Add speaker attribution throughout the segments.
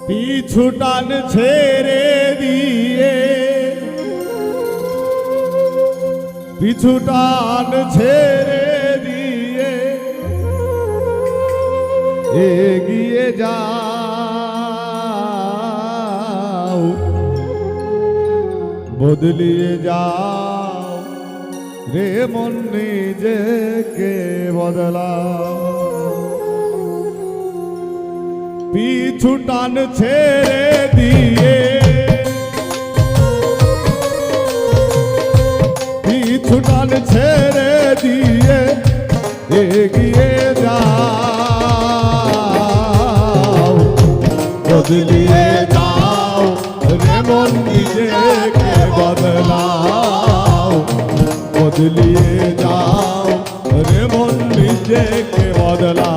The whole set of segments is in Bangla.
Speaker 1: পিছু টান ছেড়ে দিয়ে, পিছু টান ছেড়ে দিয়ে এগিয়ে যাও, বদলিয়ে যাও রে মন, নিজেকে বদলাও। পিছু টান ছেড়ে দিয়ে, পিছু টান ছেড়ে দিয়ে এগিয়ে যাও, বদলিয়ে যাও রে মন, নিজেকে বদলাও, বদলিয়ে যাও রে মন, নিজেকে বদলাও।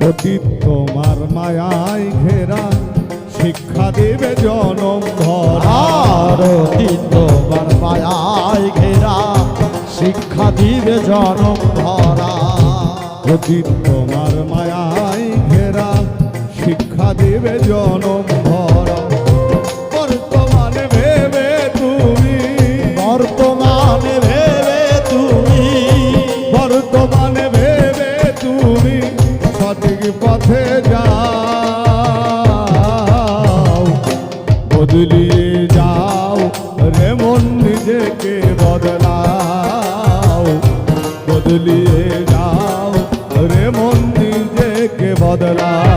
Speaker 1: অতীত তোমার মায়ায় ঘেরা, শিক্ষা দেবে জনম ভরা।
Speaker 2: অতীত তোমার মায়ায় ঘেরা, শিক্ষা দিবে জনম ভরা।
Speaker 1: অতীত তোমার মায়ায় ঘেরা, শিক্ষা দেবে জনম ভরা। বর্তমানে ভেবে তুমি,
Speaker 2: বর্তমানে ভেবে তুমি,
Speaker 1: বর্তমানে ভেবে তুমি সঠিক পথে যাও, বদলিয়ে যাও রে মন, নিজেকে বদলাও, বদলিয়ে যাও রে মন, নিজেকে বদলাও।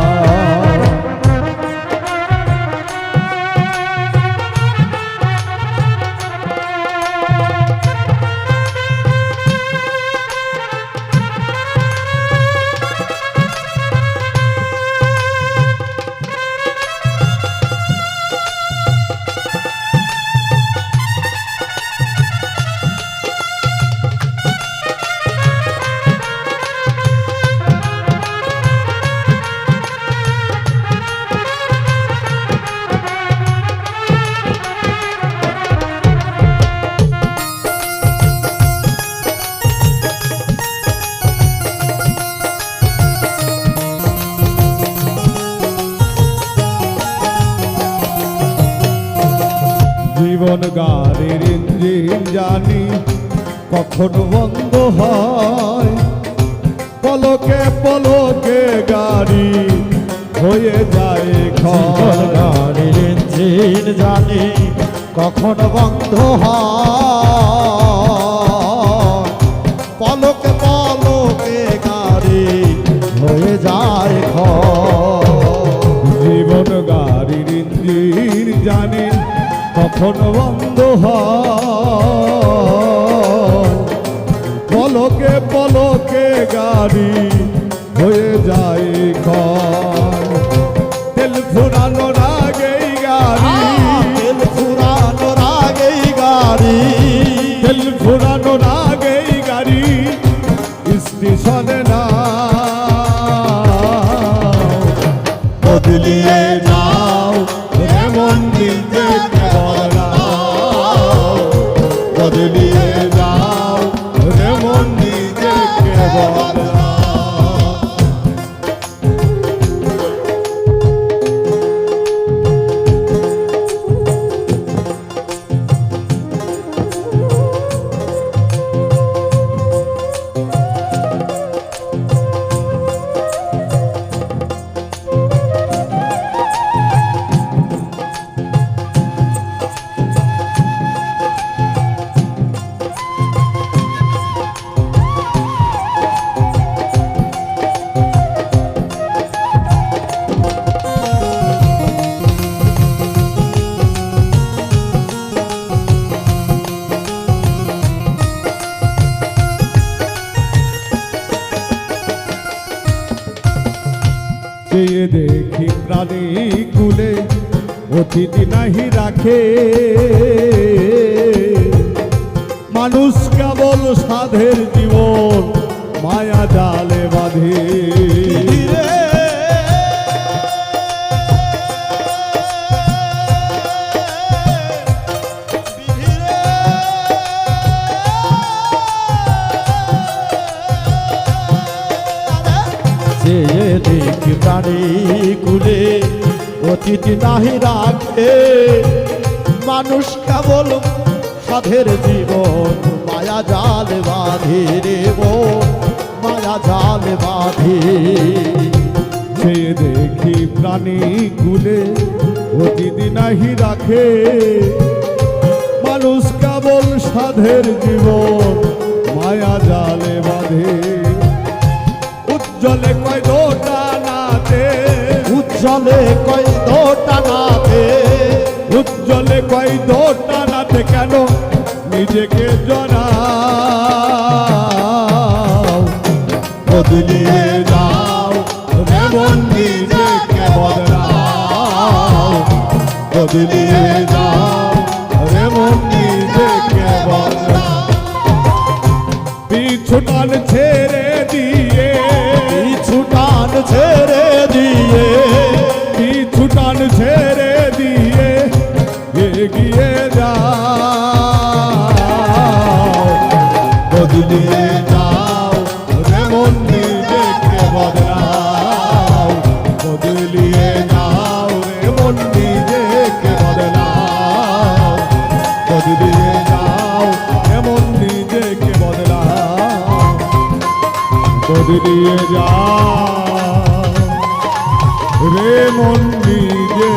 Speaker 1: জীবন গাড়ির ইঞ্জিন জানি কখন বন্ধ হয়, পলকে পলকে গাড়ি হয়ে যায়
Speaker 2: জীবন গাড়ির ইঞ্জিন জানি কখন বন্ধ হয়, পলকে পলকে গাড়ি হয়ে যায় ক্ষয়।
Speaker 1: জীবন গাড়ির ইঞ্জিন জানি কখন বন্ধ হয়, পলকে পলকে গাড়ি হয়ে যায় ক্ষয়। তেল ফুরানোর আগেই গাড়ি,
Speaker 2: তেল ফুরানোর আগেই গাড়ি,
Speaker 1: তেল ফুরানোর আগেই গাড়ি স্টেশনে না, বদলিয়ে যাও এমন, নিজেকে বদলাও, বদলিয়ে যাও এমন, নিজেকে বদলাও। দেখি প্রাণী কুলে অতিথি নাহি রাখে, মানুষ কেবল সাধের জীবন মায়া জালে বাঁধে।
Speaker 2: চেয়ে দেখি প্রাণী কুলে অতিথি নাহি রাখে, মানুষ কেবল সাধের জীবন মায়া জাল বাঁধে রে ও মায়া জাল বাঁধে।
Speaker 1: চেয়ে দেখি প্রাণী কুলে অতিথি নাহি রাখে, মানুষ কেবল সাধের জীবন মায়া জালে বাঁধে। উজ্জ্বলে কয় দোটানাতে,
Speaker 2: উজ্জ্বলে কয় দোটানাতে,
Speaker 1: উজ্জ্বলে কয় দোটানাতে কেন নিজেকে জড়াও, বদলিয়ে যাও রে মন নিজেকে বদলাও, বদলিয়ে যাও রে মন নিজেকে বদলাও। পিছু টান ছেড়ে দিয়ে,
Speaker 2: পিছু টান ছেড়ে দিয়ে,
Speaker 1: পিছু টান ছেড়ে দিয়ে এগিয়ে যাও, বদলিয়ে যাও রে মন নিজেকে বদলাও, বদলিয়ে যাও রে মন নিজেকে বদলাও, বদলিয়ে যাও রে মন নিজেকে বদলাও, বদলিয়ে যাও রে মন নিজেকে